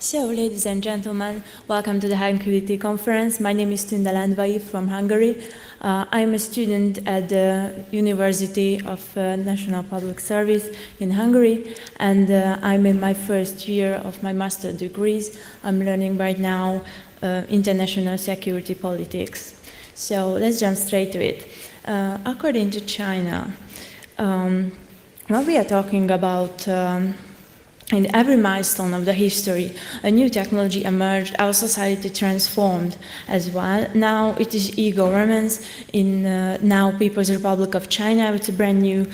So, ladies and gentlemen, welcome to the Hacktivity conference. My name is TUnde Lendvai from Hungary. I'm a student at the University of National Public Service in Hungary, and I'm in my first year of my master's degrees. I'm learning right now international security politics. So let's jump straight to it. According to China, what we are talking about in every milestone of the history, a new technology emerged, our society transformed as well. Now it is e-governments in now People's Republic of China. It's a brand new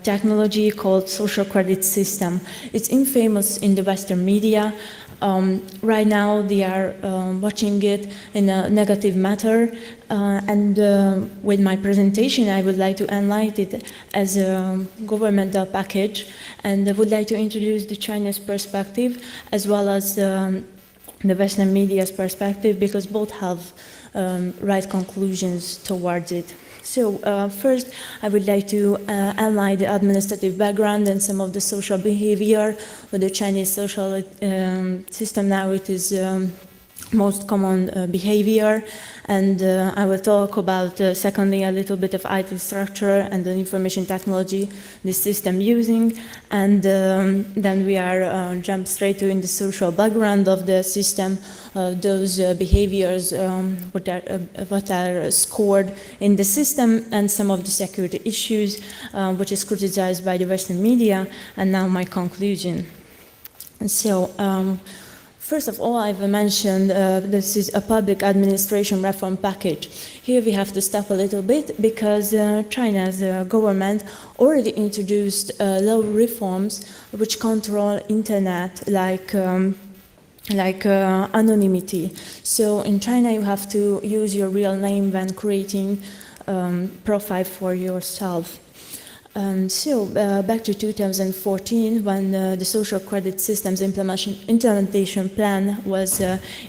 technology called social credit system. It's infamous in the Western media. Right now they are watching it in a negative matter, and with my presentation I would like to enlighten it as a governmental package, and I would like to introduce the Chinese perspective as well as the Western media's perspective, because both have right conclusions towards it. So first, I would like to analyze the administrative background and some of the social behavior with the Chinese social system. Now it is most common behavior, and I will talk about secondly a little bit of IT structure and the information technology this system using, and then we are jump straight to in the social background of the system, those behaviors what are scored in the system, and some of the security issues which is criticized by the Western media, and now my conclusion. And so first of all, I've mentioned this is a public administration reform package. Here we have to stop a little bit because China's government already introduced law reforms which control internet, like anonymity. So in China you have to use your real name when creating profile for yourself. So back to 2014, when the social credit systems implementation plan was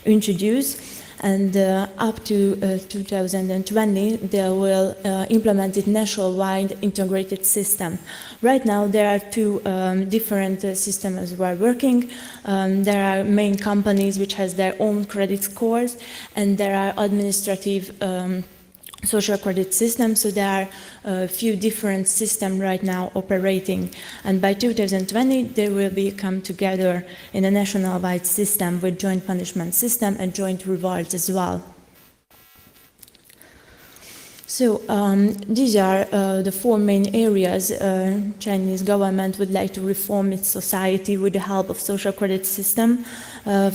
introduced, and up to 2020 they will implement it nationwide integrated system. Right now there are two different systems we are working. There are main companies which has their own credit scores, and there are administrative social credit systems, so there are a few different systems right now operating, and by 2020 they will come together in a national-wide system with joint punishment system and joint rewards as well. So these are the four main areas Chinese government would like to reform its society with the help of social credit system.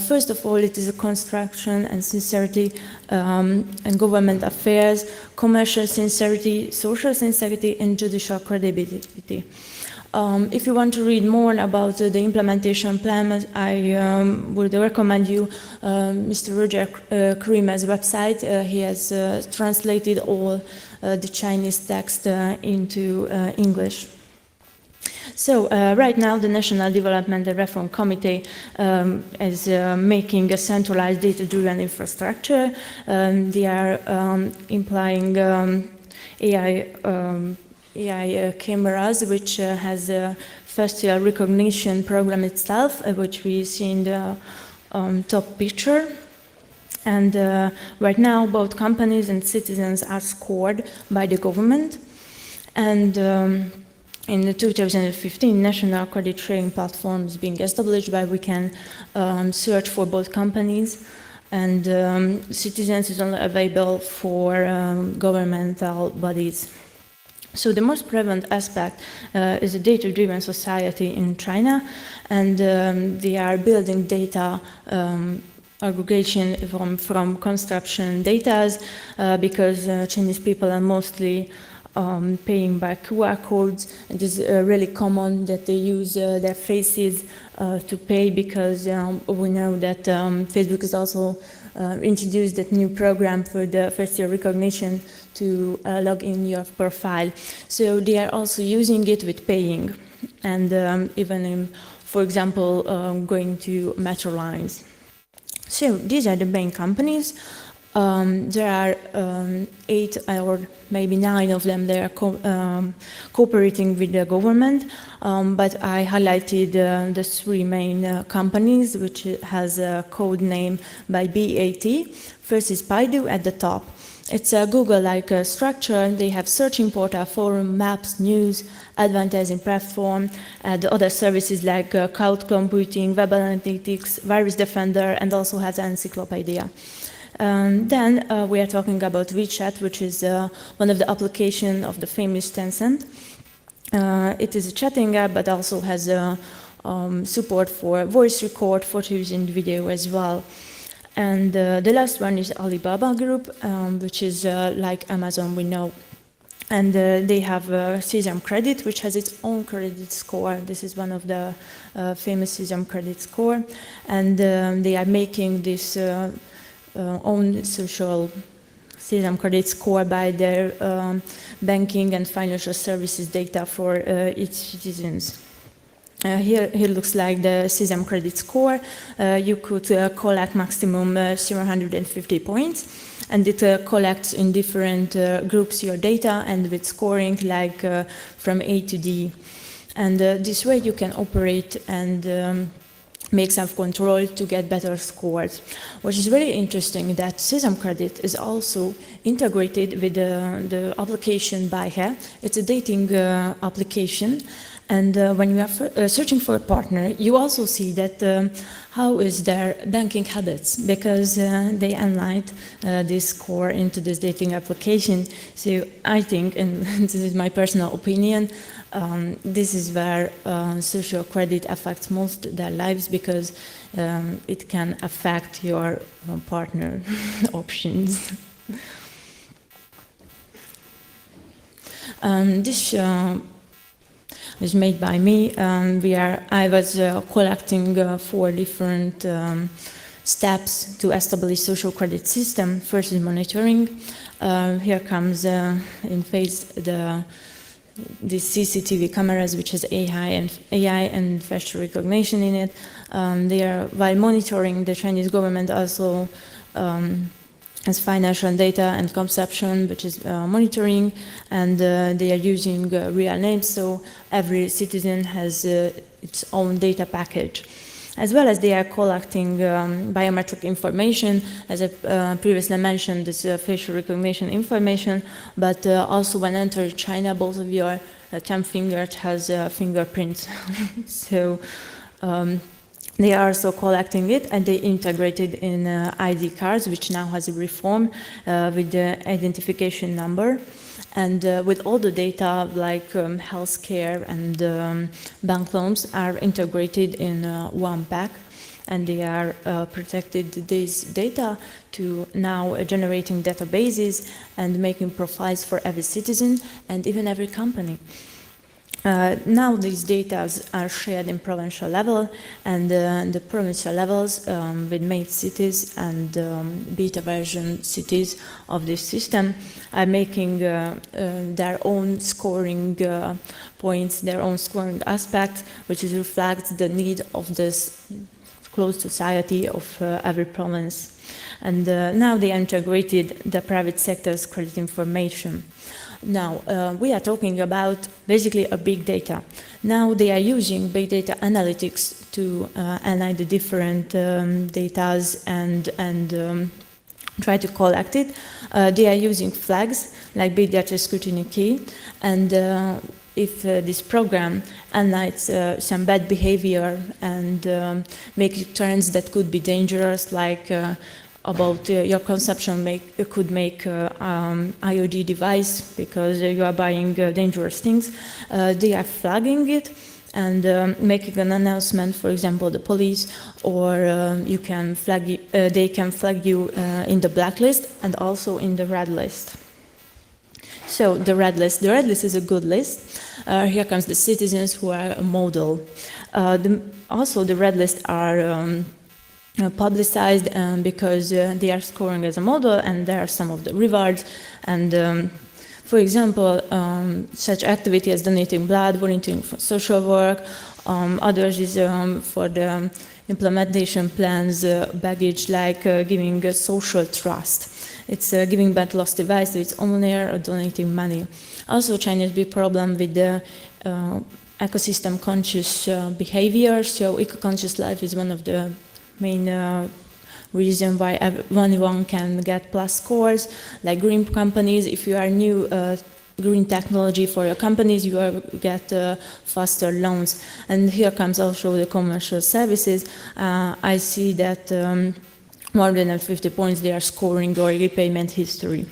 First of all, it is a construction and sincerity and government affairs, commercial sincerity, social sincerity, and judicial credibility. If you want to read more about the implementation plan, I would recommend you Mr. Roger Kremer's website. He has translated all the Chinese text into English. So right now the National Development and Reform Committee is making a centralized data-driven infrastructure. They are implying AI cameras, which has a facial recognition program itself, which we see in the top picture. And right now both companies and citizens are scored by the government. And in the 2015, national credit sharing platform is being established where we can search for both companies, and citizens is only available for governmental bodies. So the most prevalent aspect is a data-driven society in China, and they are building data aggregation from construction data, because Chinese people are mostly paying by QR codes. It is really common that they use their faces to pay, because we know that Facebook has also introduced that new program for the facial recognition to log in your profile. So they are also using it with paying, and even in, for example, going to metro lines. So these are the main companies. There are 8 or maybe 9 of them. They are cooperating with the government, but I highlighted the 3 main companies, which has a code name by BAT. First is Baidu at the top. It's a Google-like structure. They have searching portal, forum, maps, news, advertising platform, and other services like cloud computing, web analytics, virus defender, and also has an encyclopedia. Then we are talking about WeChat, which is one of the applications of the famous Tencent. It is a chatting app, but also has support for voice record, photos, and video as well. And the last one is Alibaba Group, which is like Amazon, we know. And they have Sesame Credit, which has its own credit score. This is one of the famous Sesame Credit score. And they are making this own social Sesame Credit score by their banking and financial services data for its citizens. Here looks like the Sesame Credit score. You could collect maximum 750 points, and it collects in different groups your data and with scoring like from A to D. And this way you can operate and make self-control to get better scores. Which is very interesting that Sesame Credit is also integrated with the application Baihe. It's a dating application. And when you are searching for a partner, you also see that how is their banking habits, because they analyze this score into this dating application. So I think, and this is my personal opinion, this is where social credit affects most their lives, because it can affect your partner options. This was made by me. I was collecting 4 different steps to establish social credit system. First is monitoring. Here comes in phase the CCTV cameras, which has AI and facial recognition in it. While monitoring, the Chinese government also has financial data and consumption, which is monitoring, and they are using real names, so every citizen has its own data package. As well as they are collecting biometric information, as I previously mentioned, this facial recognition information, but also when entering China, both of your 10 fingers has fingerprints. So they are also collecting it, and they integrated in ID cards, which now has a reform with the identification number. And with all the data like healthcare and bank loans are integrated in one pack, and they are protected this data to now generating databases and making profiles for every citizen and even every company. Now these data are shared in provincial level, and the provincial levels with main cities and beta version cities of this system are making their own scoring points, their own scoring aspect, which reflects the need of this closed society of every province. And now they integrated the private sector's credit information. Now, we are talking about basically a big data. Now they are using big data analytics to analyze the different data and try to collect it. They are using flags like big data scrutiny key, and if this program analyzes some bad behavior and makes trends that could be dangerous, like about your consumption could make IoT device because you are buying dangerous things. They are flagging it and making an announcement, for example, the police, or you can flag they can flag you in the blacklist and also in the red list. So the red list is a good list. Here comes the citizens who are a model. Also the red list are publicized because they are scoring as a model, and there are some of the rewards. And for example, such activity as donating blood, volunteering for social work, others is for the implementation plans baggage, like giving social trust. It's giving back lost device to its owner or donating money. Also, China's big problem with the ecosystem conscious behavior. So eco-conscious life is one of the main reason why anyone can get plus scores, like green companies. If you are new green technology for your companies, you get faster loans. And here comes also the commercial services. I see that more than 50 points they are scoring your repayment history.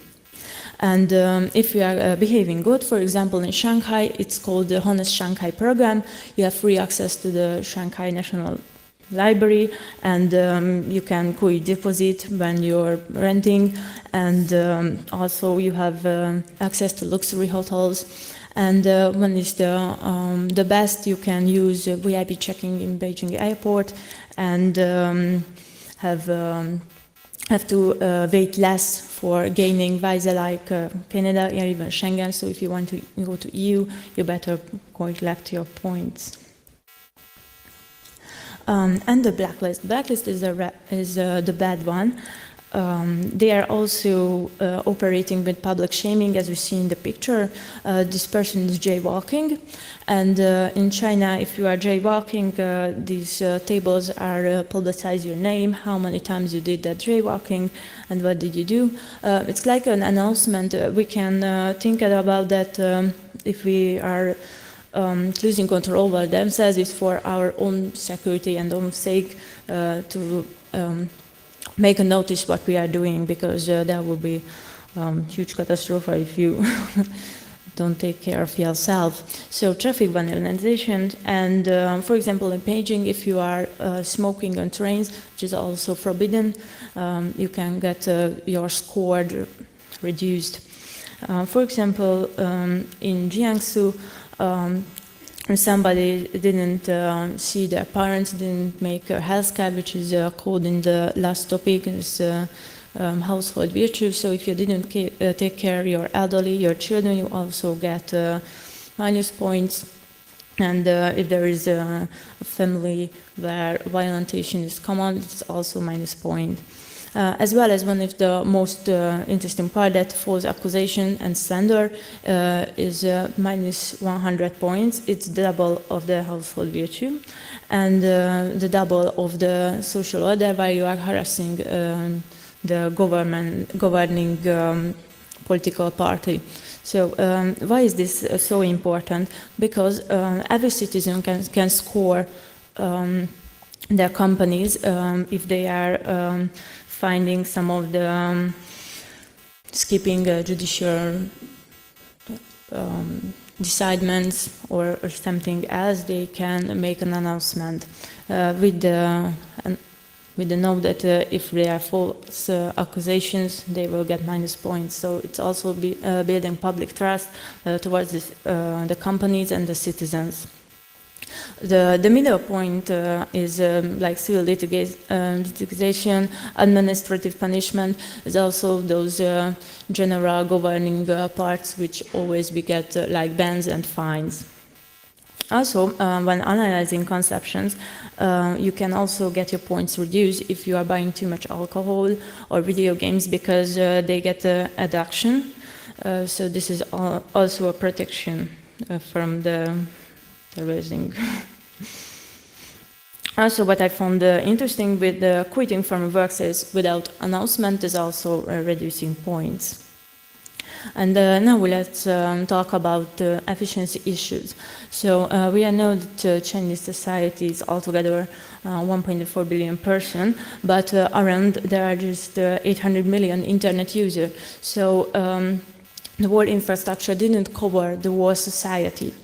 And if you are behaving good, for example, in Shanghai, it's called the Honest Shanghai program. You have free access to the Shanghai National Library, and you can deposit when you're renting, and also you have access to luxury hotels. And when it's the best, you can use VIP checking in Beijing airport, and have to wait less for gaining visa like Canada or even Schengen. So if you want to go to EU, you better collect your points. And the blacklist. Blacklist is the bad one. They are also operating with public shaming, as we see in the picture. This person is jaywalking, and in China, if you are jaywalking, these tables are publicize your name, how many times you did that jaywalking, and what did you do. It's like an announcement. We can think about that if we are losing control over themselves. It's for our own security and own sake to make a notice what we are doing, because that would be huge catastrophe if you don't take care of yourself. So traffic vandalization, and for example in Beijing, if you are smoking on trains, which is also forbidden, you can get your score reduced. For example, in Jiangsu, somebody didn't see their parents, didn't make a health card, which is called in the last topic, is household virtue. So if you didn't take care of your elderly, your children, you also get minus points. And if there is a family where violentation is common, it's also minus point. As well as one of the most interesting part, that false accusation and slander is minus 100 points. It's the double of the household virtue, and the double of the social order, where you are harassing the governing political party. So why is this so important? Because every citizen can score their companies if they are finding some of the skipping judicial decidements or something else. They can make an announcement with the note that if they are false accusations, they will get minus points. So it's also building public trust towards the companies and the citizens. The middle point is like civil litigation, administrative punishment, is also those general governing parts which always we get like bans and fines. Also, when analyzing consumptions, you can also get your points reduced if you are buying too much alcohol or video games, because they get addiction. So this is also a protection from the raising. Also, what I found interesting with the quitting from work is without announcement is also reducing points. And now let's talk about efficiency issues. So we know that Chinese society is altogether 1.4 billion person, but around there are just 800 million internet users. So the whole infrastructure didn't cover the whole society.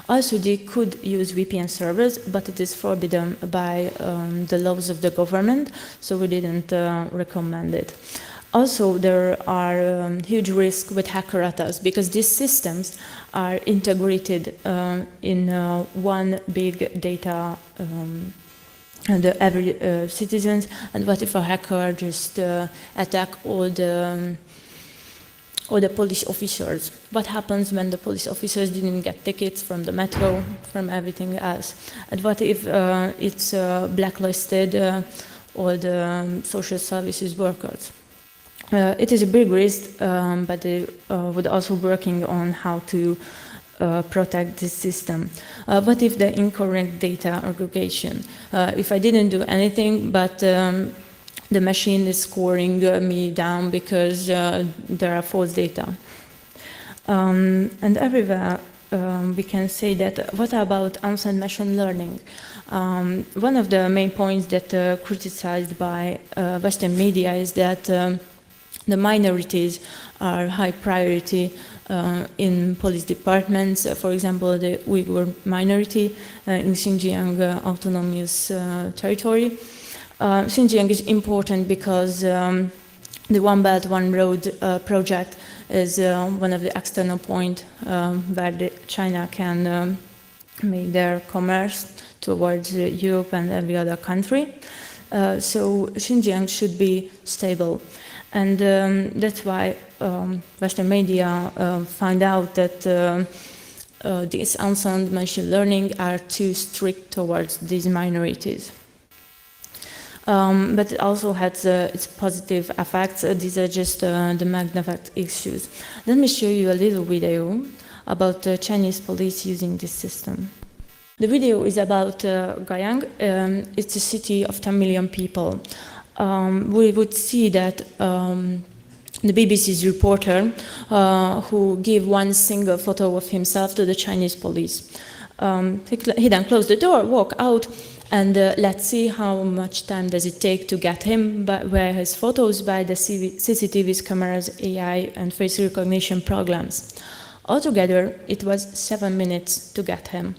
Also, they could use VPN servers, but it is forbidden by the laws of the government, so we didn't recommend it. Also, there are huge risks with hacker attacks, because these systems are integrated in one big data and every citizens. And what if a hacker just attack all the police officers? What happens when the police officers didn't get tickets from the metro, from everything else? And what if it's blacklisted all the social services workers? It is a big risk, but they would also working on how to protect this system. What if the incorrect data aggregation? If I didn't do anything, but the machine is scoring me down because there are false data. And everywhere we can say that, what about unsaid machine learning? One of the main points that criticized by Western media is that the minorities are high priority in police departments. For example, the Uyghur minority in Xinjiang autonomous territory. Xinjiang is important because the One Belt, One Road project is one of the external points where China can make their commerce towards Europe and every other country. So Xinjiang should be stable. And that's why Western media find out that these unsound machine learning are too strict towards these minorities. But it also has its positive effects. These are just the magnified issues. Let me show you a little video about the Chinese police using this system. The video is about Guyang. It's a city of 10 million people. We would see that the BBC's reporter who gave one single photo of himself to the Chinese police. He then closed the door, walked out, and let's see how much time does it take to get him where his photos by the CCTV's cameras, AI, and face recognition programs. Altogether, it was 7 minutes to get him.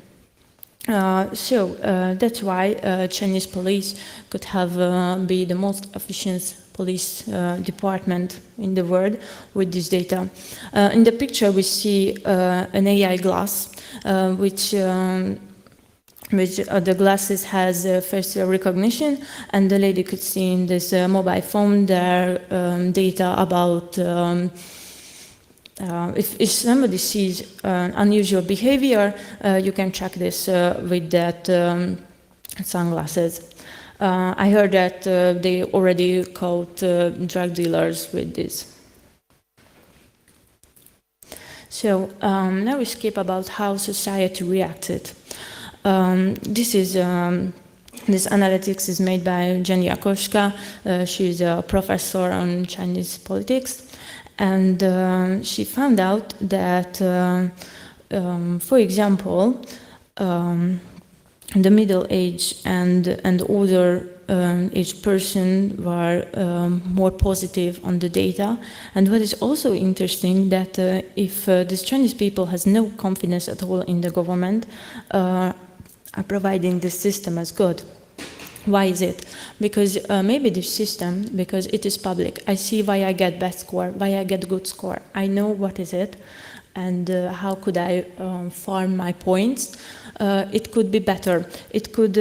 So that's why Chinese police could have be the most efficient police department in the world with this data. In the picture, we see an AI glass, which the glasses has face recognition, and the lady could see in this mobile phone their data about if somebody sees unusual behavior, you can check this with that sunglasses. I heard that they already caught drug dealers with this. So now we skip about how society reacted. This analytics is made by Jenny Jakoska. She's a professor on Chinese politics. And she found out that, for example, the middle age and older aged person were more positive on the data. And what is also interesting that if these Chinese people has no confidence at all in the government, are providing this system as good. Why is it? Because maybe this system, because it is public, I see why I get bad score, why I get good score. I know what is it, and how could I farm my points. It could be better. It could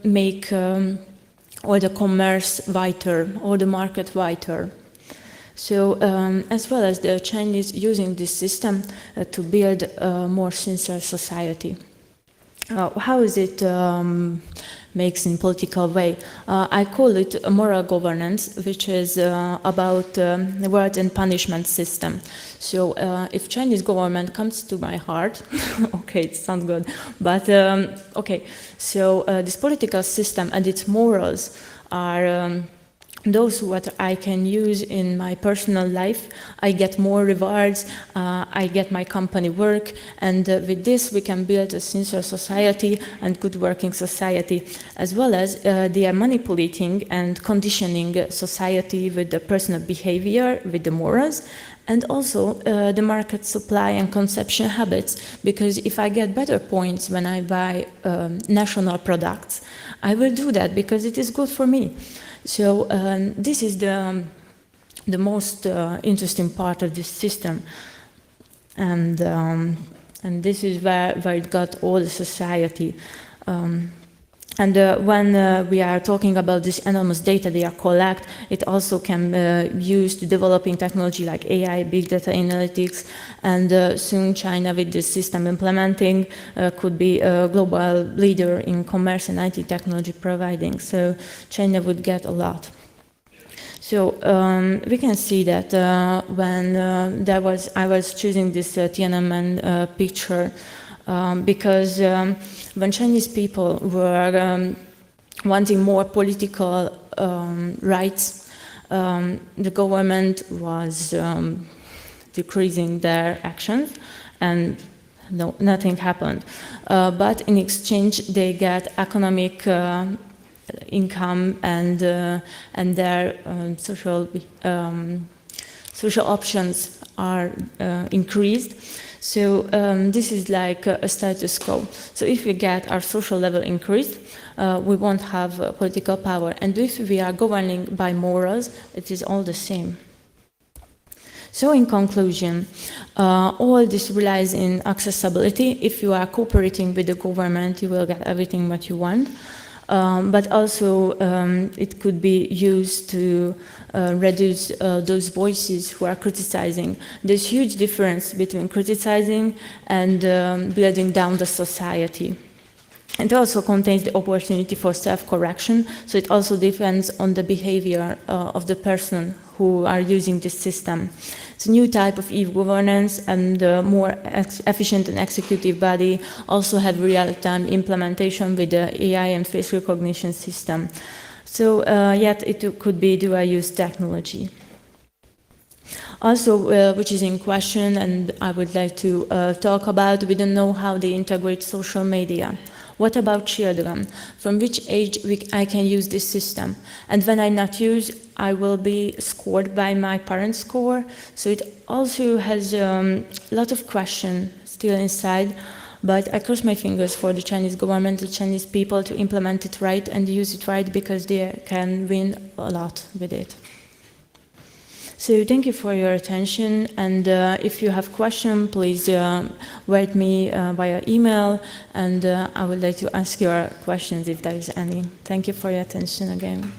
make all the commerce whiter, or the market whiter. So, as well as the Chinese using this system to build a more sincere society. How is it makes in political way? I call it a moral governance, which is about the reward and punishment system. So if Chinese government comes to my heart, okay, it sounds good, but okay, so this political system and its morals are those what I can use in my personal life. I get more rewards, I get my company work, and with this we can build a sincere society and good working society, as well as they are manipulating and conditioning society with the personal behavior, with the morals, and also the market supply and consumption habits, because if I get better points when I buy national products, I will do that because it is good for me. So this is the most interesting part of this system, and this is where it got all the society. And when we are talking about this enormous data they are collect, it also can be used to developing technology like AI, big data analytics, and soon China with this system implementing could be a global leader in commerce and IT technology providing. So China would get a lot. So we can see that when I was choosing this Tiananmen picture because when Chinese people were wanting more political rights, the government was decreasing their actions, and nothing happened. But in exchange, they get economic income and their social options are increased. So this is like a status quo. So if we get our social level increased, we won't have political power. And if we are governing by morals, it is all the same. So in conclusion, all this relies in accessibility. If you are cooperating with the government, you will get everything what you want. But also it could be used to reduce those voices who are criticizing. There's huge difference between criticizing and building down the society. It also contains the opportunity for self-correction, so it also depends on the behavior of the person who are using this system. It's a new type of e-governance, and more efficient and executive body also have real-time implementation with the AI and face recognition system. So yet it could be dual-use technology. Also, which is in question, and I would like to talk about, we don't know how they integrate social media. What about children? From which age I can use this system? And when I not use, I will be scored by my parents' score. So it also has a lot of questions still inside, but I cross my fingers for the Chinese government, the Chinese people to implement it right and use it right, because they can win a lot with it. So thank you for your attention, and if you have questions, please write me via email, and I would like to ask your questions if there is any. Thank you for your attention again.